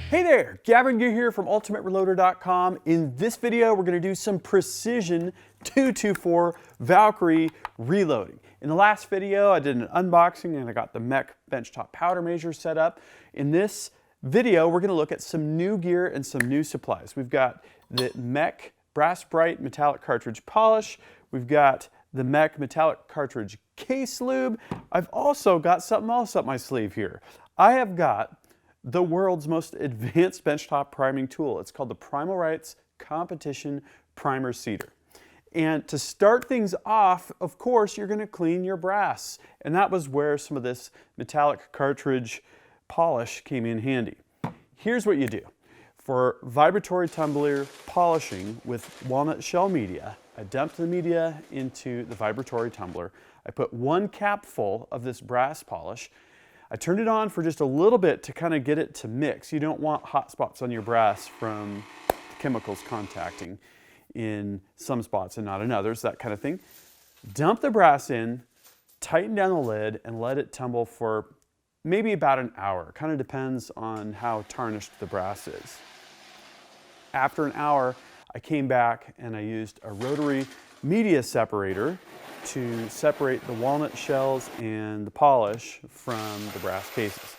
Hey there, Gavin here from UltraMicrometer.com. In this video, we're going to do some precision 224 Valkyrie reloading. In the last video, I did an unboxing and I got the mech benchtop powder measure set up. In this video, we're going to look at some new gear and some new supplies. We've got the mech brass bright metallic cartridge polish. We've got the mech metallic cartridge case lube. I've also got something else up my sleeve here. I have got the world's most advanced benchtop priming tool. It's called the Primal Rights Competition Primer Seeder. And to start things off, of course, you're going to clean your brass. And that was where some of this metallic cartridge polish came in handy. Here's what you do. For vibratory tumbler polishing with walnut shell media, I dumped the media into the vibratory tumbler. I put 1 cap full of this brass polish. I turned it on for just a little bit to kind of get it to mix. You don't want hot spots on your brass from chemicals contacting in some spots and not in others, that kind of thing. Dump the brass in, tighten down the lid, and let it tumble for maybe about an hour. Kind of depends on how tarnished the brass is. After an hour, I came back and I used a rotary media separator to separate the walnut shells and the polish from the brass cases.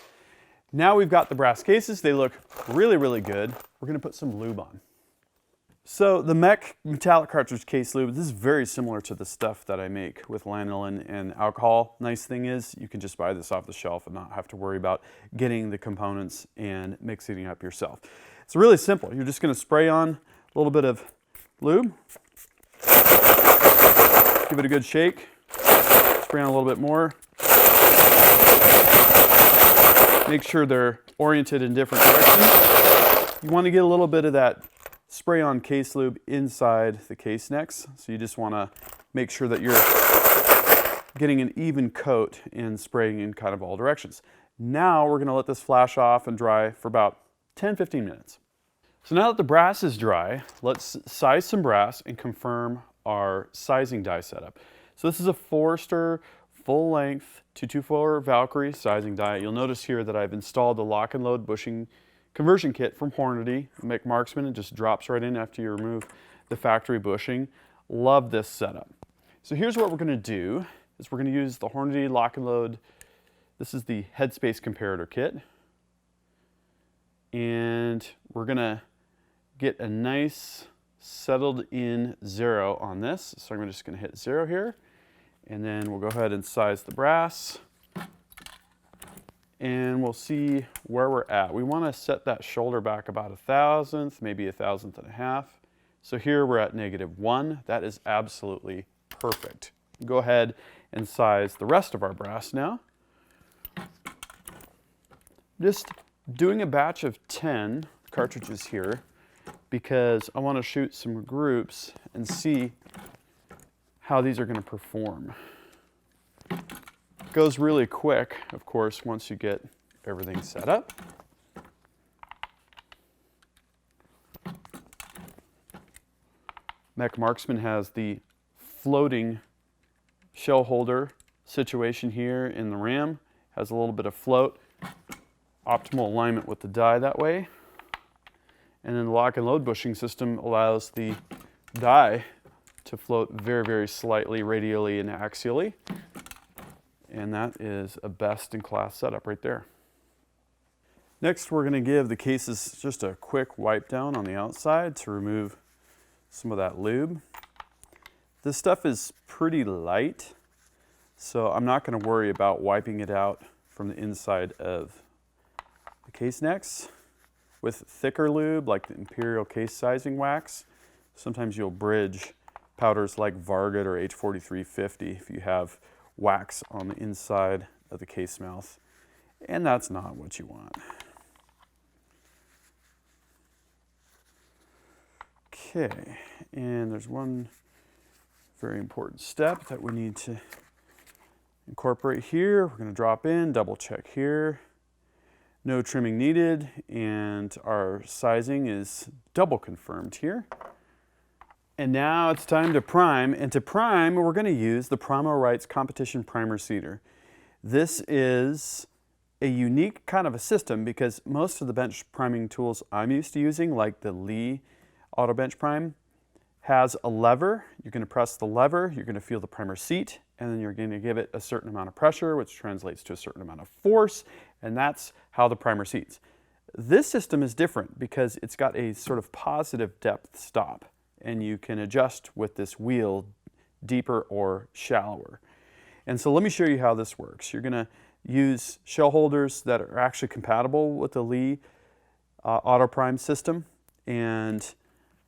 Now we've got the brass cases. They look really, really good. We're going to put some lube on. So the mech metallic cartridge case lube, this is very similar to the stuff that I make with lanolin and alcohol. Nice thing is you can just buy this off the shelf and not have to worry about getting the components and mixing it up yourself. It's really simple. You're just going to spray on a little bit of lube. Give it a good shake. Spray on a little bit more. Make sure they're oriented in different directions. You want to get a little bit of that spray on case lube inside the case necks. So you just want to make sure that you're getting an even coat and spraying in kind of all directions. Now we're going to let this flash off and dry for about 10-15 minutes. So now that the brass is dry, let's size some brass and confirm our sizing die setup. So this is a Forester full length 224 Valkyrie sizing die. You'll notice here that I've installed the lock and load bushing conversion kit from Hornady, Marksman. It just drops right in after you remove the factory bushing. Love this setup. So here's what we're going to do is we're going to use the Hornady lock and load. This is the headspace comparator kit. And we're going to get a nice settled in 0 on this. So I'm just going to hit 0 here. And then we'll go ahead and size the brass. And we'll see where we're at. We want to set that shoulder back about 1/1000th, maybe 1/1000th and a half. So here we're at -1. That is absolutely perfect. Go ahead and size the rest of our brass now. Just doing a batch of 10 cartridges here because I want to shoot some groups and see how these are going to perform. It goes really quick, of course, once you get everything set up. Marksman has the floating shell holder situation here in the ram. Has a little bit of float. Optimal alignment with the die that way. And then the lock and load bushing system allows the die to float very, very slightly radially and axially. And that is a best-in-class setup right there. Next, we're going to give the cases just a quick wipe down on the outside to remove some of that lube. This stuff is pretty light, so I'm not going to worry about wiping it out from the inside of the case necks. With thicker lube, like the Imperial case sizing wax, sometimes you'll bridge powders like Vargot or H4350 if you have wax on the inside of the case mouth, and that's not what you want. Okay, and there's one very important step that we need to incorporate here. We're going to drop in, double check here. No trimming needed, and our sizing is double confirmed here. And now it's time to prime, and to prime we're going to use the Primal Rights Competition Primer Seeder. This is a unique kind of a system because most of the bench priming tools I'm used to using, like the Lee Auto Bench Prime, has a lever. You're going to press the lever, you're going to feel the primer seat, and then you're going to give it a certain amount of pressure, which translates to a certain amount of force, and that's how the primer seats. This system is different because it's got a sort of positive depth stop, and you can adjust with this wheel deeper or shallower. And so let me show you how this works. You're going to use shell holders that are actually compatible with the Lee Auto Prime system, and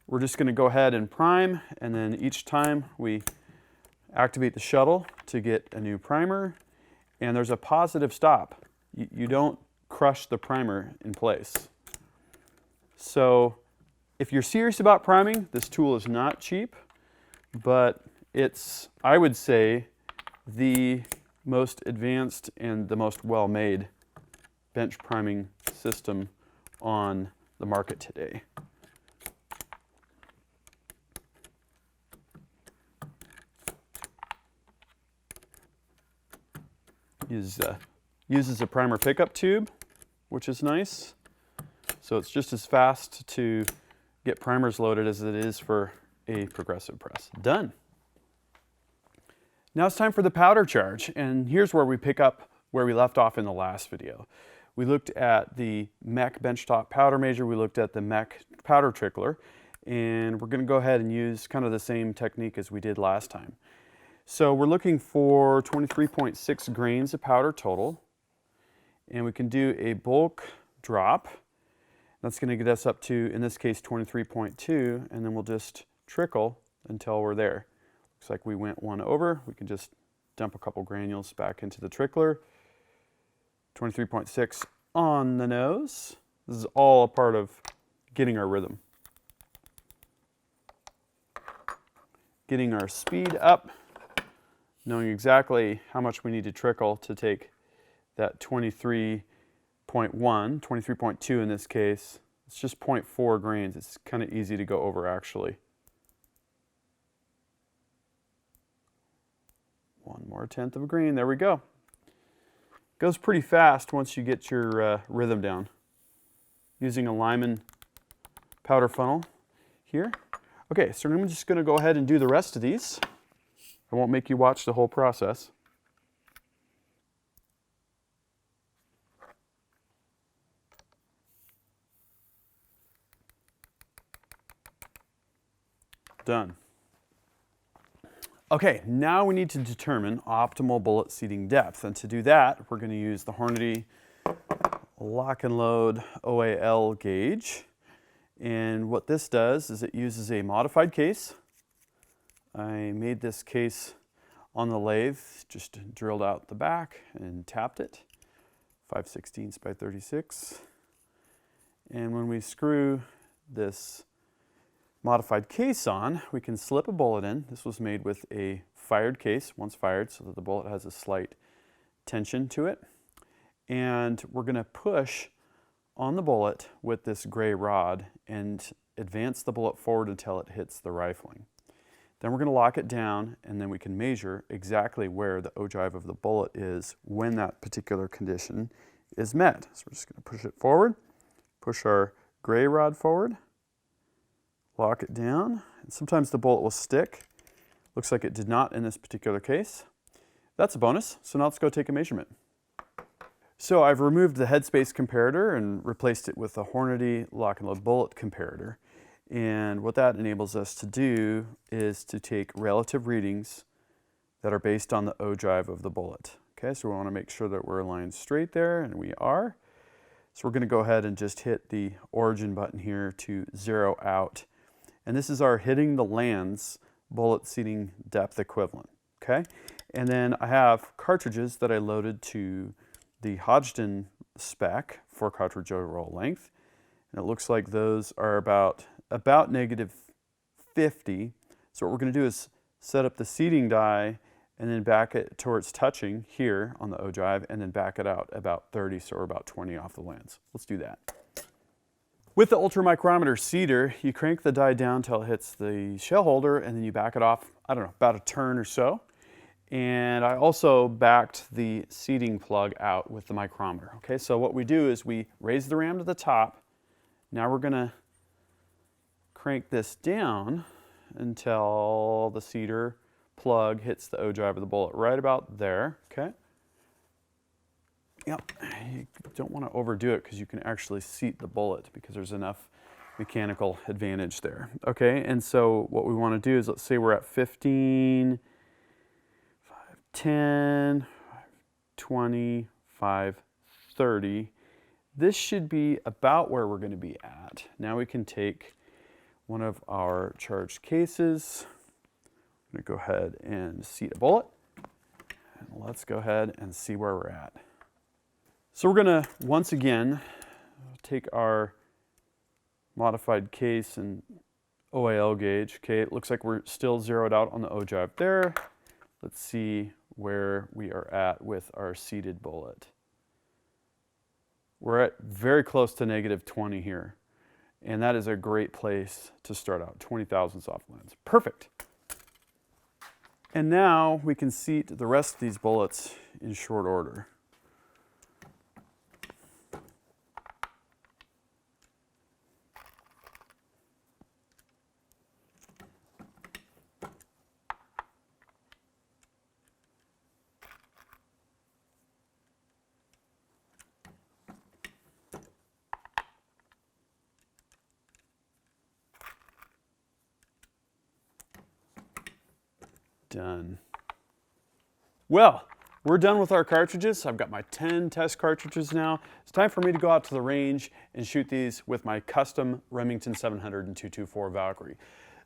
we're just going to go ahead and prime, and then each time we activate the shuttle to get a new primer, and there's a positive stop. You don't crush the primer in place. So if you're serious about priming, this tool is not cheap, but it's, I would say, the most advanced and the most well-made bench priming system on the market today. Uses a primer pickup tube, which is nice. So it's just as fast to get primers loaded as it is for a progressive press. Done. Now it's time for the powder charge, and here's where we pick up where we left off in the last video. We looked at the mech benchtop powder measure, we looked at the mech powder trickler, and we're going to go ahead and use kind of the same technique as we did last time. So we're looking for 23.6 grains of powder total, and we can do a bulk drop. That's going to get us up to, in this case, 23.2, and then we'll just trickle until we're there. Looks like we went one over. We can just dump a couple granules back into the trickler. 23.6 on the nose. This is all a part of getting our rhythm. Getting our speed up, knowing exactly how much we need to trickle to take that 23.1, 23.2 in this case. It's just 0.4 grains. It's kind of easy to go over actually. One more tenth of a grain, there we go. Goes pretty fast once you get your rhythm down. Using a Lyman powder funnel here. Okay, so I'm just going to go ahead and do the rest of these. I won't make you watch the whole process. Done. Okay, now we need to determine optimal bullet seating depth, and to do that, we're going to use the Hornady Lock and Load OAL gauge. And what this does is it uses a modified case. I made this case on the lathe, just drilled out the back and tapped it, 5/16 by 36. And when we screw this modified case on, we can slip a bullet in. This was made with a fired case, once fired, so that the bullet has a slight tension to it. And we're going to push on the bullet with this gray rod and advance the bullet forward until it hits the rifling. Then we're going to lock it down, and then we can measure exactly where the ogive of the bullet is when that particular condition is met. So we're just going to push it forward, push our gray rod forward, lock it down, and sometimes the bullet will stick. Looks like it did not in this particular case. That's a bonus, so now let's go take a measurement. So I've removed the headspace comparator and replaced it with a Hornady Lock and Load bullet comparator. And what that enables us to do is to take relative readings that are based on the ogive of the bullet. Okay, so we want to make sure that we're aligned straight there, and we are. So we're going to go ahead and just hit the origin button here to zero out. And this is our hitting the lands bullet seating depth equivalent. Okay, and then I have cartridges that I loaded to the Hodgdon spec for cartridge roll length, and it looks like those are about -50. So what we're going to do is set up the seating die and then back it towards touching here on the ogive, and then back it out about 30, so we're about 20 off the lands. Let's do that. With the UltraMicrometer seater, you crank the die down till it hits the shell holder, and then you back it off, I don't know, about a turn or so. And I also backed the seating plug out with the micrometer. Okay, so what we do is we raise the ram to the top. Now we're gonna crank this down until the seater plug hits the O-drive of the bullet, right about there, okay? Yep, you don't want to overdo it because you can actually seat the bullet because there's enough mechanical advantage there, okay? And so what we want to do is, let's say we're at 15, 10, 20, 30. This should be about where we're going to be at. Now we can take one of our charged cases. I'm going to go ahead and seat a bullet. And let's go ahead and see where we're at. So we're going to, once again, take our modified case and OAL gauge. Okay, it looks like we're still zeroed out on the O-drive there. Let's see where we are at with our seated bullet. We're at very close to -20 here. And that is a great place to start out, 20,000 soft lands. Perfect. And now we can seat the rest of these bullets in short order. Done. Well, we're done with our cartridges. I've got my 10 test cartridges now. It's time for me to go out to the range and shoot these with my custom Remington 700 and 224 Valkyrie.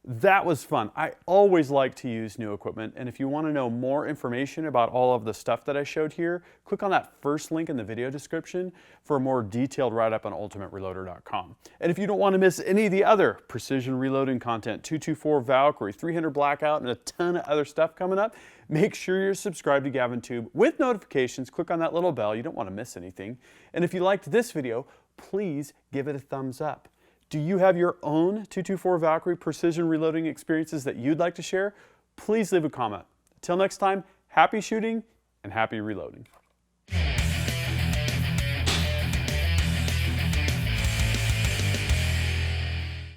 That was fun. I always like to use new equipment, and if you want to know more information about all of the stuff that I showed here, click on that first link in the video description for a more detailed write-up on ultimatereloader.com. And if you don't want to miss any of the other precision reloading content, 224 Valkyrie, 300 Blackout, and a ton of other stuff coming up, make sure you're subscribed to GavintooB with notifications. Click on that little bell. You don't want to miss anything. And if you liked this video, please give it a thumbs up. Do you have your own 224 Valkyrie precision reloading experiences that you'd like to share? Please leave a comment. Until next time, happy shooting and happy reloading.